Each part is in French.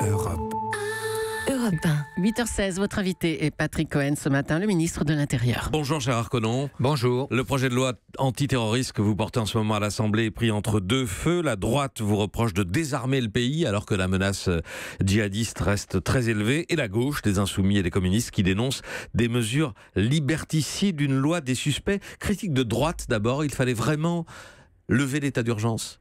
Europe. Europe 1. 8h16, votre invité est Patrick Cohen ce matin, le ministre de l'Intérieur. Bonjour Gérard Collomb. Bonjour. Le projet de loi antiterroriste que vous portez en ce moment à l'Assemblée est pris entre deux feux. La droite vous reproche de désarmer le pays alors que la menace djihadiste reste très élevée. Et la gauche, des insoumis et des communistes qui dénoncent des mesures liberticides, une loi des suspects. Critique de droite d'abord, il fallait vraiment lever l'état d'urgence.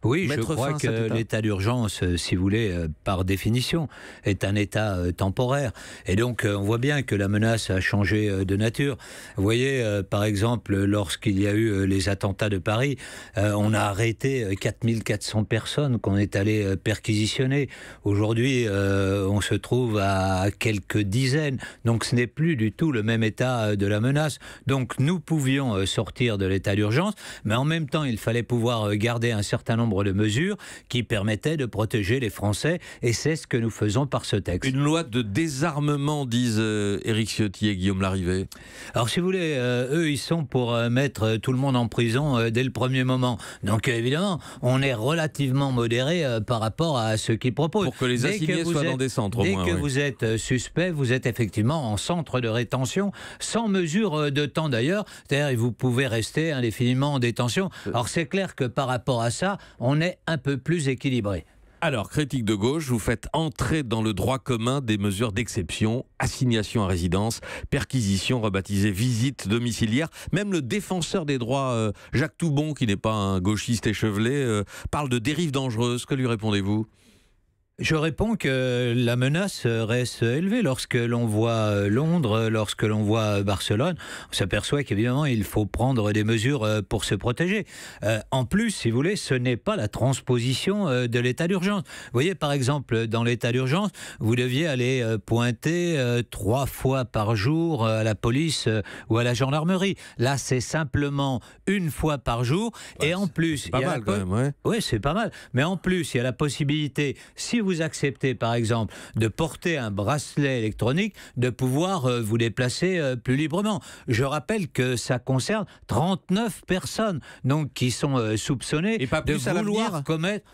Oui, je Mettre crois fin à cet que état. l'état d'urgence, si vous voulez, par définition, est un état temporaire. Et donc, on voit bien que la menace a changé de nature. Vous voyez, par exemple, lorsqu'il y a eu les attentats de Paris, on a arrêté 4400 personnes qu'on est allé perquisitionner. Aujourd'hui, on se trouve à quelques dizaines. Donc, ce n'est plus du tout le même état de la menace. Donc, nous pouvions sortir de l'état d'urgence, mais en même temps, il fallait pouvoir garder un certain nombre de mesures qui permettaient de protéger les Français, et c'est ce que nous faisons par ce texte. Une loi de désarmement, disent Éric Ciotti et Guillaume Larrivé. Alors si vous voulez, eux ils sont pour mettre tout le monde en prison dès le premier moment. Donc évidemment, on est relativement modéré par rapport à ce qu'ils proposent. Pour que les assignés soient dans des centres au moins. Dès que oui. vous êtes suspect, vous êtes effectivement en centre de rétention, sans mesure de temps d'ailleurs. C'est-à-dire vous pouvez rester indéfiniment en détention. Alors c'est clair que par rapport à ça, on est un peu plus équilibré. Alors, critique de gauche, vous faites entrer dans le droit commun des mesures d'exception, assignation à résidence, perquisition, rebaptisée visite domiciliaire. Même le défenseur des droits, Jacques Toubon, qui n'est pas un gauchiste échevelé, parle de dérive dangereuse. Que lui répondez-vous ? Je réponds que la menace reste élevée. Lorsque l'on voit Londres, lorsque l'on voit Barcelone, on s'aperçoit qu'évidemment, il faut prendre des mesures pour se protéger. En plus, si vous voulez, ce n'est pas la transposition de l'état d'urgence. Vous voyez, par exemple, dans l'état d'urgence, vous deviez aller pointer 3 fois par jour à la police ou à la gendarmerie. Là, c'est simplement 1 fois par jour. Ouais, et en plus... C'est pas mal quand même, ouais. Oui, c'est pas mal. Mais en plus, il y a la possibilité, si vous acceptez par exemple de porter un bracelet électronique, de pouvoir vous déplacer plus librement. Je rappelle que ça concerne 39 personnes donc, qui sont soupçonnées Et pas de plus à vouloir l'avenir commettre...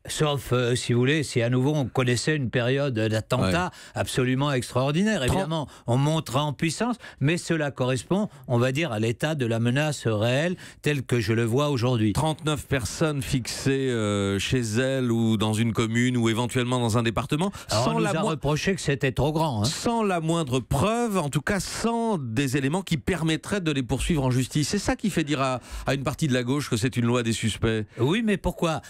Sauf, si vous voulez, si à nouveau on connaissait une période d'attentat absolument extraordinaire. Évidemment, on montera en puissance, mais cela correspond, on va dire, à l'état de la menace réelle tel que je le vois aujourd'hui. 39 personnes fixées chez elles ou dans une commune ou éventuellement dans un département, Alors, sans on nous a reproché que c'était trop grand. Hein. Sans la moindre preuve, en tout cas sans des éléments qui permettraient de les poursuivre en justice. C'est ça qui fait dire à une partie de la gauche que c'est une loi des suspects. Oui, mais pourquoi ?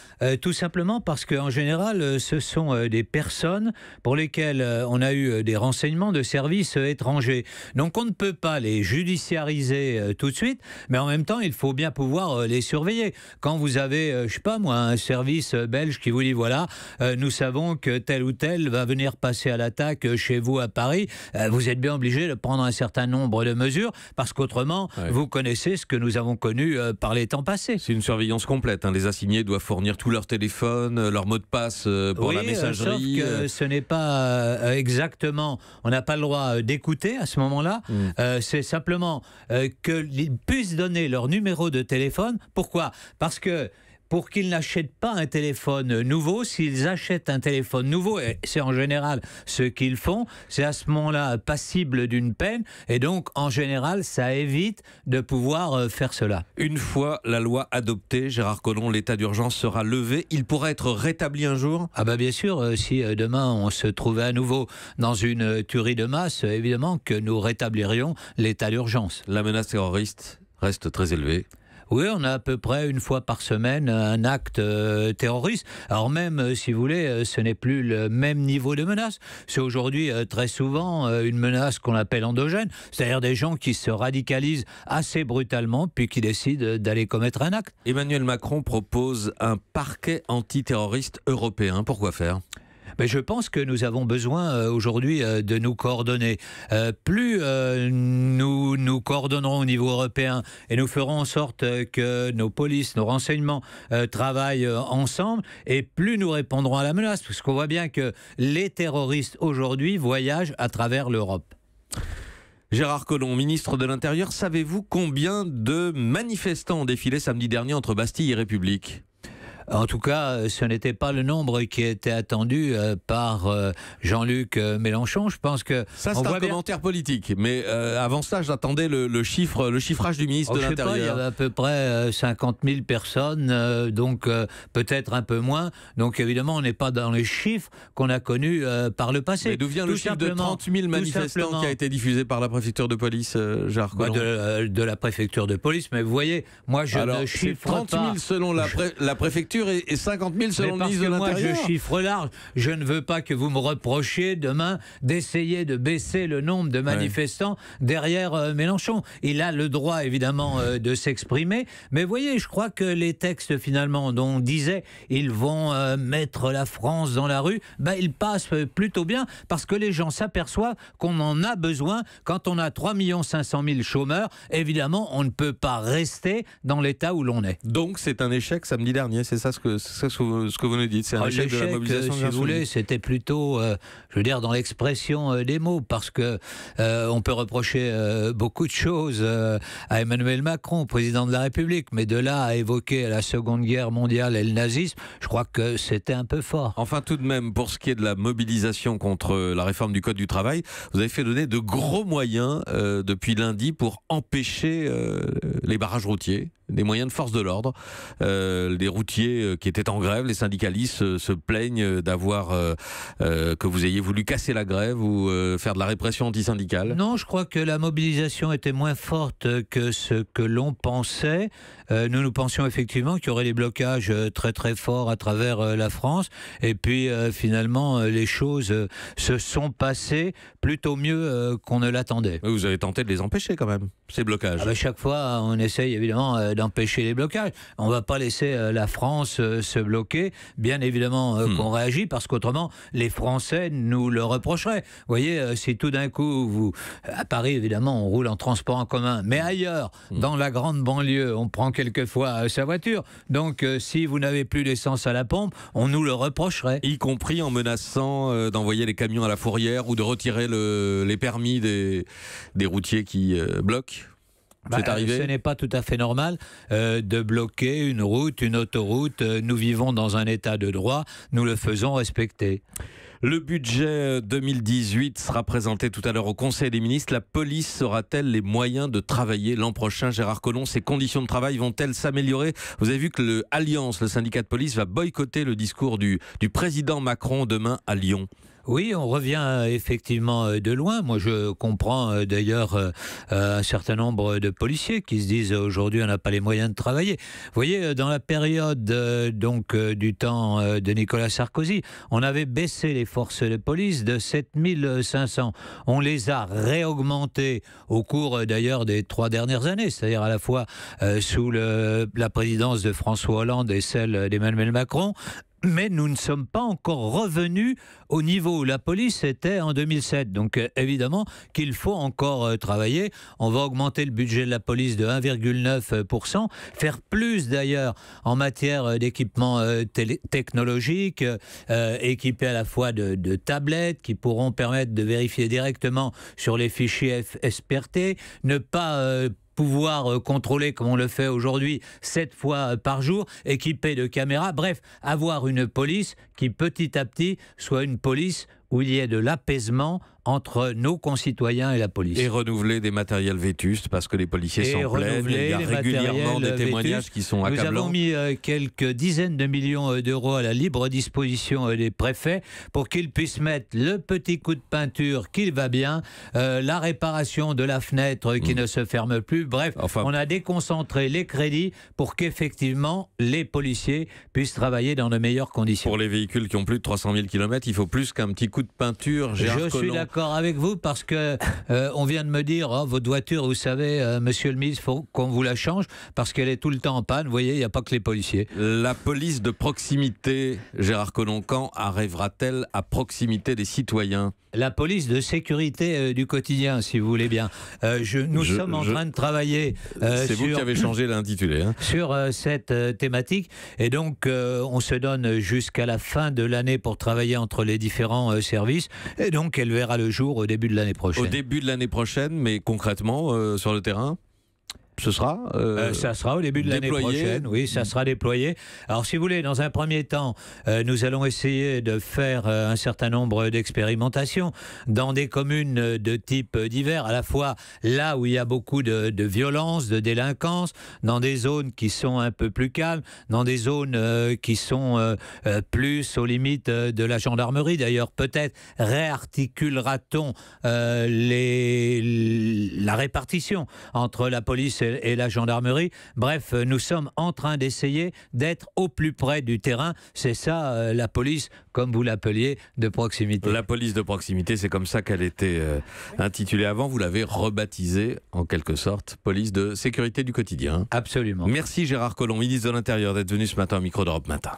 Tout simplement parce qu'en général, ce sont des personnes pour lesquelles on a eu des renseignements de services étrangers. Donc on ne peut pas les judiciariser tout de suite, mais en même temps, il faut bien pouvoir les surveiller. Quand vous avez, je sais pas moi, un service belge qui vous dit voilà, nous savons que tel ou tel va venir passer à l'attaque chez vous à Paris, vous êtes bien obligé de prendre un certain nombre de mesures, parce qu'autrement, vous connaissez ce que nous avons connu par les temps passés. C'est une surveillance complète. Les assignés doivent fournir tout leur téléphone, leur mot de passe pour la messagerie. Sauf que ce n'est pas exactement... On n'a pas le droit d'écouter à ce moment-là. C'est simplement qu'ils puissent donner leur numéro de téléphone. Pourquoi ? Parce que pour qu'ils n'achètent pas un téléphone nouveau, s'ils achètent un téléphone nouveau, et c'est en général ce qu'ils font, c'est à ce moment-là passible d'une peine, et donc en général ça évite de pouvoir faire cela. Une fois la loi adoptée, Gérard Collomb, l'état d'urgence sera levé. Il pourrait être rétabli un jour ? Ah bah bien sûr, si demain on se trouvait à nouveau dans une tuerie de masse, évidemment que nous rétablirions l'état d'urgence. La menace terroriste reste très élevée. Oui, on a à peu près 1 fois par semaine un acte terroriste. Alors même, si vous voulez, ce n'est plus le même niveau de menace. C'est aujourd'hui très souvent une menace qu'on appelle endogène, c'est-à-dire des gens qui se radicalisent assez brutalement puis qui décident d'aller commettre un acte. Emmanuel Macron propose un parquet antiterroriste européen. Pourquoi faire ? Mais je pense que nous avons besoin aujourd'hui de nous coordonner. Plus nous nous coordonnerons au niveau européen et nous ferons en sorte que nos polices, nos renseignements travaillent ensemble, et plus nous répondrons à la menace. Parce qu'on voit bien que les terroristes aujourd'hui voyagent à travers l'Europe. Gérard Collomb, ministre de l'Intérieur, savez-vous combien de manifestants ont défilé samedi dernier entre Bastille et République ? En tout cas, ce n'était pas le nombre qui était attendu par Jean-Luc Mélenchon. Je pense que ça, c'est un commentaire politique. Mais avant ça, j'attendais le chiffrage du ministre de l'Intérieur. Il y avait à peu près 50 000 personnes, donc peut-être un peu moins. Donc évidemment, on n'est pas dans les chiffres qu'on a connus par le passé. Mais d'où vient le chiffre de 30 000 manifestants qui a été diffusé par la préfecture de police, Gérard Collomb? De la préfecture de police, mais vous voyez, moi je ne chiffre 30 000 pas. Selon la préfecture et 50 000 selon le ministre de l'Intérieur. Moi je chiffre large. Je ne veux pas que vous me reprochiez demain d'essayer de baisser le nombre de manifestants derrière Mélenchon. Il a le droit évidemment de s'exprimer, mais vous voyez, je crois que les textes finalement dont on disait ils vont mettre la France dans la rue, ils passent plutôt bien parce que les gens s'aperçoivent qu'on en a besoin. Quand on a 3 500 000 chômeurs, évidemment on ne peut pas rester dans l'état où l'on est. Donc c'est un échec samedi dernier, c'est ça ce que vous nous dites, c'est un échec de la mobilisation. Si vous voulez, c'était plutôt, je veux dire, dans l'expression des mots, parce que on peut reprocher beaucoup de choses à Emmanuel Macron, président de la République, mais de là à évoquer la Seconde Guerre mondiale et le nazisme, je crois que c'était un peu fort. Enfin, tout de même, pour ce qui est de la mobilisation contre la réforme du Code du travail, vous avez fait donner de gros moyens depuis lundi pour empêcher les barrages routiers, des moyens de force de l'ordre. Les routiers qui étaient en grève, les syndicalistes se plaignent d'avoir que vous ayez voulu casser la grève ou faire de la répression antisyndicale. Non, je crois que la mobilisation était moins forte que ce que l'on pensait. Nous pensions effectivement qu'il y aurait des blocages très très forts à travers la France. Et puis finalement, les choses se sont passées plutôt mieux qu'on ne l'attendait. Vous avez tenté de les empêcher quand même, ces blocages. Chaque fois, on essaye évidemment d'empêcher les blocages. On ne va pas laisser la France se bloquer. Bien évidemment qu'on réagit, parce qu'autrement, les Français nous le reprocheraient. Vous voyez, si tout d'un coup, à Paris, évidemment, on roule en transport en commun, mais ailleurs, dans la grande banlieue, on prend quelquefois sa voiture. Donc, si vous n'avez plus d'essence à la pompe, on nous le reprocherait. Y compris en menaçant d'envoyer les camions à la fourrière ou de retirer les permis des routiers qui bloquent. C'est arrivé. Ce n'est pas tout à fait normal de bloquer une route, une autoroute. Nous vivons dans un état de droit, nous le faisons respecter. Le budget 2018 sera présenté tout à l'heure au Conseil des ministres. La police aura-t-elle les moyens de travailler l'an prochain? Gérard Collomb, ses conditions de travail vont-elles s'améliorer? Vous avez vu que l'Alliance, le syndicat de police, va boycotter le discours du président Macron demain à Lyon. Oui, on revient effectivement de loin. Moi, je comprends d'ailleurs un certain nombre de policiers qui se disent aujourd'hui on n'a pas les moyens de travailler. Vous voyez, dans la période du temps de Nicolas Sarkozy, on avait baissé les forces de police de 7500. On les a réaugmentées au cours d'ailleurs des 3 dernières années, c'est-à-dire à la fois sous la présidence de François Hollande et celle d'Emmanuel Macron. Mais nous ne sommes pas encore revenus au niveau où la police était en 2007. Donc évidemment qu'il faut encore travailler. On va augmenter le budget de la police de 1,9%, faire plus d'ailleurs en matière d'équipements technologiques, équipés à la fois de tablettes qui pourront permettre de vérifier directement sur les fichiers SPRT, ne pas pouvoir contrôler comme on le fait aujourd'hui 7 fois par jour, équipé de caméras, bref, avoir une police qui petit à petit soit une police où il y ait de l'apaisement entre nos concitoyens et la police. Et renouveler des matériels vétustes, parce que les policiers s'en plaignent. Il y a régulièrement des témoignages qui sont accablants. Nous avons mis quelques dizaines de millions d'euros à la libre disposition des préfets pour qu'ils puissent mettre le petit coup de peinture qui va bien, la réparation de la fenêtre qui ne se ferme plus. Bref, on a déconcentré les crédits pour qu'effectivement les policiers puissent travailler dans de meilleures conditions. Pour les véhicules qui ont plus de 300 000 km, il faut plus qu'un petit coup de peinture. Je suis d'accord avec vous, parce que on vient de me dire votre voiture, vous savez, monsieur le ministre, il faut qu'on vous la change parce qu'elle est tout le temps en panne. Vous voyez, il n'y a pas que les policiers. La police de proximité, Gérard Collomb, quand arrivera-t-elle à proximité des citoyens? La police de sécurité du quotidien, si vous voulez bien. Nous sommes en train de travailler c'est vous qui avez changé l'intitulé. Sur cette thématique. Et donc, on se donne jusqu'à la fin de l'année pour travailler entre les différents services. Et donc, elle verra le jour au début de l'année prochaine. Au début de l'année prochaine, mais concrètement, sur le terrain? ce sera ça sera au début de l'année prochaine. Oui, ça sera déployé. Alors, si vous voulez, dans un premier temps, nous allons essayer de faire un certain nombre d'expérimentations dans des communes de type divers, à la fois là où il y a beaucoup de violence, de délinquance, dans des zones qui sont un peu plus calmes, dans des zones qui sont plus aux limites de la gendarmerie. D'ailleurs, peut-être réarticulera-t-on la répartition entre la police et la gendarmerie. Bref, nous sommes en train d'essayer d'être au plus près du terrain. C'est ça, la police, comme vous l'appeliez, de proximité. La police de proximité, c'est comme ça qu'elle était intitulée avant. Vous l'avez rebaptisée, en quelque sorte, police de sécurité du quotidien. Absolument. Merci Gérard Collomb, ministre de l'Intérieur, d'être venu ce matin au micro d'Europe Matin.